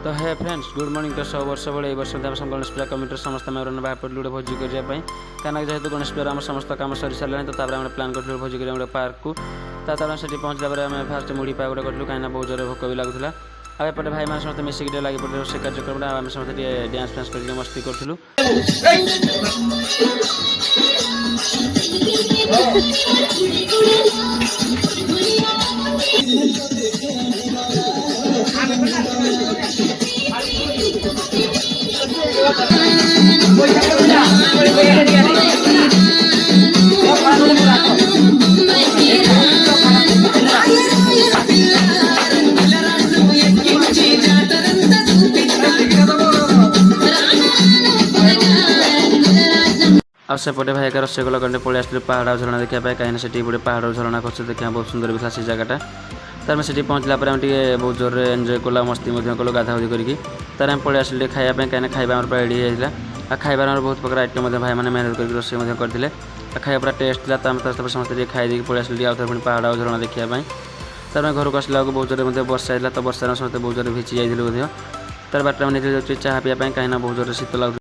तो हे friends good morning. तो सब वर्ष बड़े वर्ष गणेश पूजा कमिटी समस्त मेम्बर बाहर गोटे भोजी करने कहीं जेहतु गणेश पूजा आम समस्त कम सरी सारे तो प्लान करूँ भोजी कर पार्क को से पहुँचला फास्ट मुढ़ी पा गोटे करूँ कहीं बहुत जोर भोक भी लगुला। आएपटे भाई मैंने समस्त मिसिक लगे पड़े रोषे कार्यक्रम आम समस्त डांस फांस कर मस्ती करूँ। आ सेपटे भाई एक रसगोला कंटे पलि आसलु पहाड़ झरणा देखा कहीं से गोटे पहाड़ झरणा कर देखा बहुत सुंदर भी से जगटा तार से पहुँचला बहुत जोर एंजॉय कला मस्ती कलु गाधाउदी करके तार आम पलि आसलु खायापी कहीं खाଇବା रेडी होता आ खाइबार बहुत प्रकार आइटम भाई मैंने मेहनत करके रोषे करते खाଇବା पूरा टेस्ट था समस्त खाई पलि आसलु आउ थे पहाड़ झरणा देखापी तार घर को आसला बहुत जोर वर्षा तो वर्षा समस्त बहुत जोर भिजी जाइए तार बाटे चाह पीवा कहीं बहुत जोर शीत लगे।